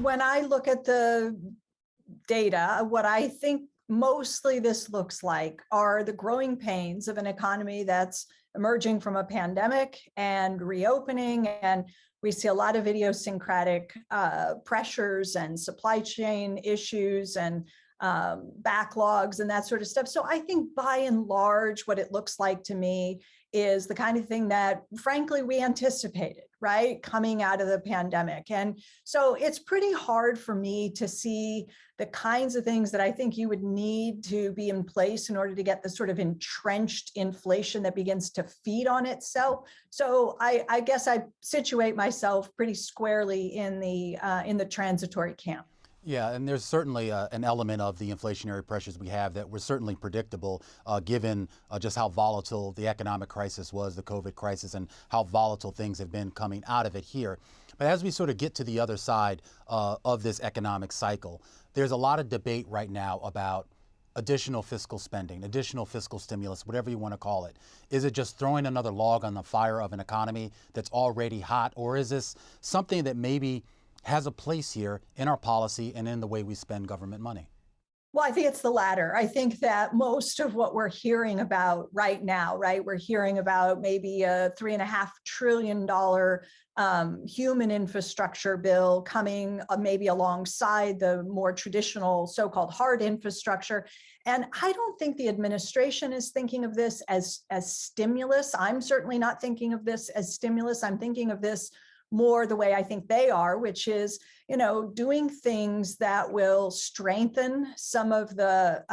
when I look at the data, what I think mostly this looks like are the growing pains of an economy that's emerging from a pandemic and reopening. And we see a lot of idiosyncratic pressures and supply chain issues and backlogs and that sort of stuff. So I think by and large, what it looks like to me is the kind of thing that, frankly, we anticipated, right, coming out of the pandemic. And so it's pretty hard for me to see the kinds of things that I think you would need to be in place in order to get the sort of entrenched inflation that begins to feed on itself. So I guess I situate myself pretty squarely in the transitory camp. Yeah, and there's certainly an element of the inflationary pressures we have that were certainly predictable, given just how volatile the economic crisis was, the COVID crisis, and how volatile things have been coming out of it here. But as we sort of get to the other side of this economic cycle, there's a lot of debate right now about additional fiscal spending, additional fiscal stimulus, whatever you want to call it. Is it just throwing another log on the fire of an economy that's already hot, or is this something that maybe has a place here in our policy and in the way we spend government money? Well, I think it's the latter. I think that most of what we're hearing about right now, right, we're hearing about maybe a $3.5 trillion human infrastructure bill coming maybe alongside the more traditional so-called hard infrastructure. And I don't think the administration is thinking of this as stimulus. I'm certainly not thinking of this as stimulus. I'm thinking of this more the way I think they are, which is, doing things that will strengthen some of the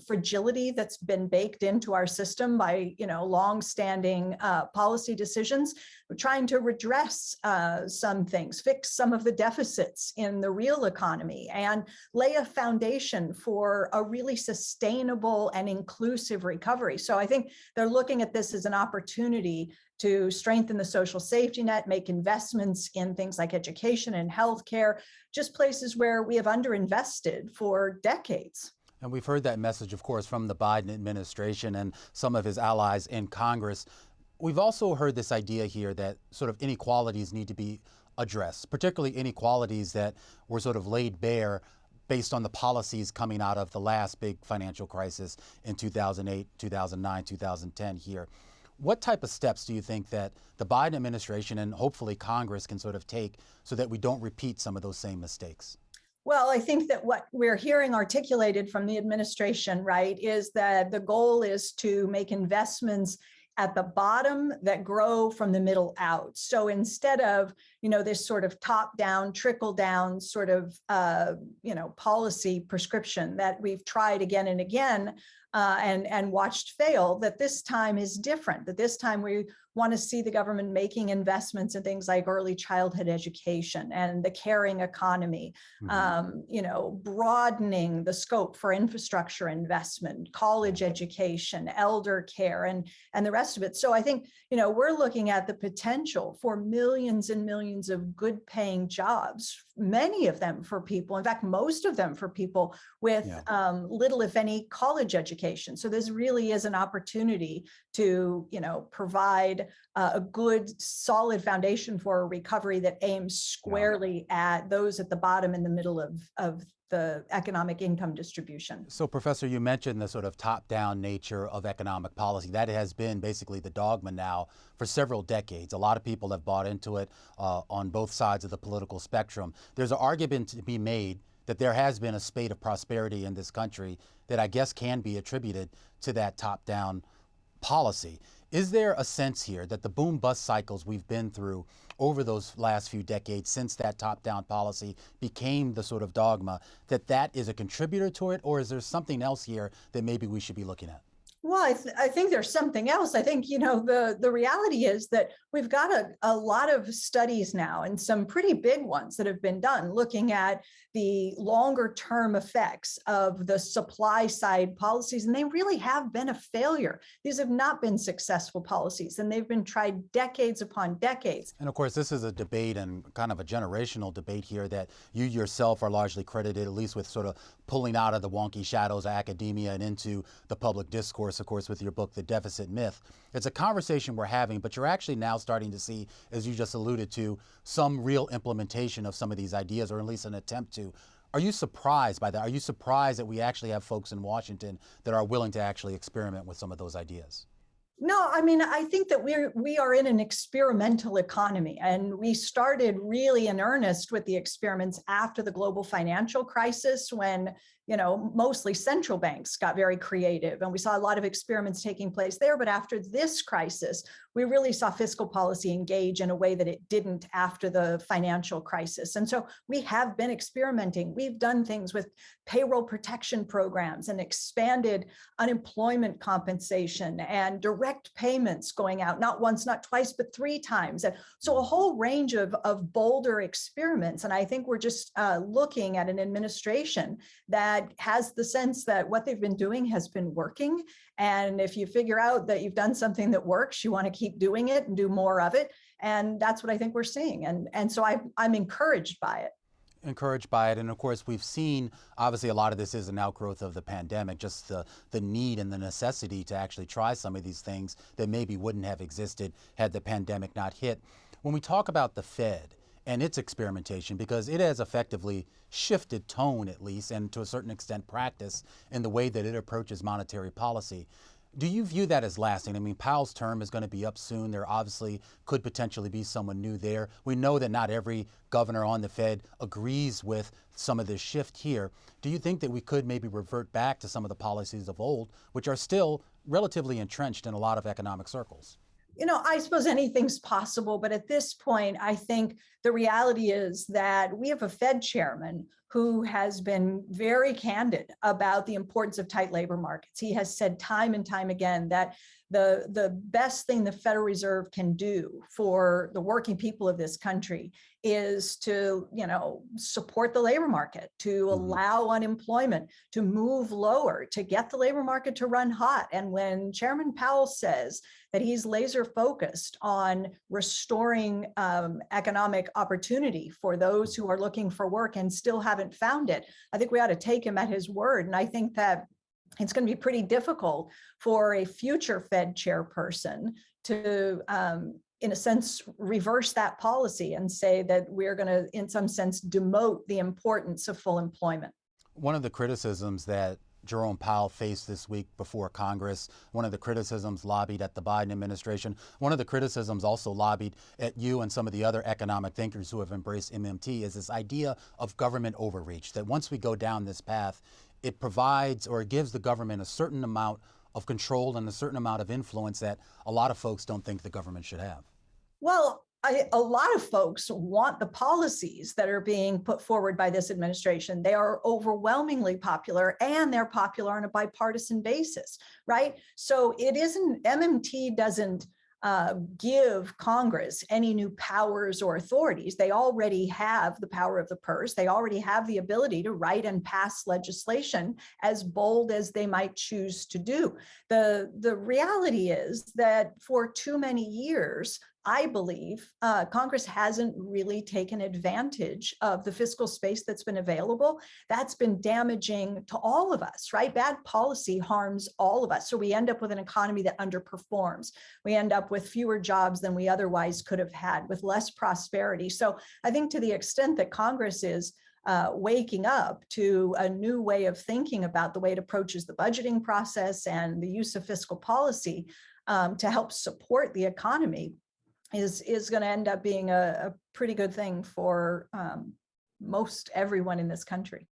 fragility that's been baked into our system by, longstanding policy decisions. We're trying to redress some things, fix some of the deficits in the real economy, and lay a foundation for a really sustainable and inclusive recovery. So I think they're looking at this as an opportunity to strengthen the social safety net, make investments in things like education and healthcare, just places where we have underinvested for decades. And we've heard that message, of course, from the Biden administration and some of his allies in Congress. We've also heard this idea here that sort of inequalities need to be addressed, particularly inequalities that were sort of laid bare based on the policies coming out of the last big financial crisis in 2008, 2009, 2010 here. What type of steps do you think that the Biden administration and hopefully Congress can sort of take so that we don't repeat some of those same mistakes? Well, I think that what we're hearing articulated from the administration, right, is that the goal is to make investments at the bottom that grow from the middle out. So instead of, this sort of top down, trickle down sort of, policy prescription that we've tried again and again and watched fail, that this time is different, that this time we want to see the government making investments in things like early childhood education and the caring economy, broadening the scope for infrastructure investment, college education, elder care, and the rest of it. So I think, we're looking at the potential for millions and millions of good paying jobs, many of them for people, in fact, most of them for people with little, if any, college education. So this really is an opportunity to, provide a good, solid foundation for a recovery that aims squarely at those at the bottom and the middle of the economic income distribution. So, Professor, you mentioned the sort of top-down nature of economic policy. That has been basically the dogma now for several decades. A lot of people have bought into it on both sides of the political spectrum. There's an argument to be made that there has been a spate of prosperity in this country that I guess can be attributed to that top-down policy. Is there a sense here that the boom-bust cycles we've been through over those last few decades since that top-down policy became the sort of dogma, that is a contributor to it, or is there something else here that maybe we should be looking at? Well, I think there's something else. I think, the reality is that we've got a lot of studies now, and some pretty big ones that have been done looking at the longer term effects of the supply side policies, and they really have been a failure. These have not been successful policies, and they've been tried decades upon decades. And of course, this is a debate and kind of a generational debate here that you yourself are largely credited, at least with sort of pulling out of the wonky shadows of academia and into the public discourse Economist, of course, with your book, The Deficit Myth. It's a conversation we're having, but you're actually now starting to see, as you just alluded to, some real implementation of some of these ideas, or at least an attempt to. Are you surprised by that? Are you surprised that we actually have folks in Washington that are willing to actually experiment with some of those ideas? No, I mean, I think that we are in an experimental economy, and we started really in earnest with the experiments after the global financial crisis, when mostly central banks got very creative, and we saw a lot of experiments taking place there. But after this crisis, we really saw fiscal policy engage in a way that it didn't after the financial crisis. And so we have been experimenting. We've done things with payroll protection programs and expanded unemployment compensation and direct payments going out, not once, not twice, but 3 times. And so a whole range of bolder experiments. And I think we're just looking at an administration that has the sense that what they've been doing has been working. And if you figure out that you've done something that works, you want to keep doing it and do more of it. And that's what I think we're seeing. And so I'm encouraged by it. Encouraged by it. And of course, we've seen, obviously, a lot of this is an outgrowth of the pandemic, just the need and the necessity to actually try some of these things that maybe wouldn't have existed had the pandemic not hit. When we talk about the Fed and its experimentation, because it has effectively shifted tone, at least, and to a certain extent practice in the way that it approaches monetary policy. Do you view that as lasting? I mean, Powell's term is going to be up soon. There obviously could potentially be someone new there. We know that not every governor on the Fed agrees with some of this shift here. Do you think that we could maybe revert back to some of the policies of old, which are still relatively entrenched in a lot of economic circles? I suppose anything's possible, but at this point, I think the reality is that we have a Fed chairman who has been very candid about the importance of tight labor markets. He has said time and time again that the best thing the Federal Reserve can do for the working people of this country is to, support the labor market, to allow unemployment to move lower, to get the labor market to run hot. And when Chairman Powell says that he's laser focused on restoring economic opportunity for those who are looking for work and still haven't found it, I think we ought to take him at his word. And I think that it's going to be pretty difficult for a future Fed chairperson to, in a sense, reverse that policy and say that we're going to, in some sense, demote the importance of full employment. One of the criticisms that Jerome Powell faced this week before Congress, one of the criticisms lobbied at the Biden administration, one of the criticisms also lobbied at you and some of the other economic thinkers who have embraced MMT, is this idea of government overreach, that once we go down this path, it provides or it gives the government a certain amount of control and a certain amount of influence that a lot of folks don't think the government should have. Well, a lot of folks want the policies that are being put forward by this administration. They are overwhelmingly popular, and they're popular on a bipartisan basis, right? So MMT doesn't give Congress any new powers or authorities. They already have the power of the purse. They already have the ability to write and pass legislation as bold as they might choose to do. The reality is that for too many years, I believe Congress hasn't really taken advantage of the fiscal space that's been available. That's been damaging to all of us, right? Bad policy harms all of us. So we end up with an economy that underperforms. We end up with fewer jobs than we otherwise could have had, with less prosperity. So I think to the extent that Congress is waking up to a new way of thinking about the way it approaches the budgeting process and the use of fiscal policy to help support the economy, is going to end up being a pretty good thing for most everyone in this country.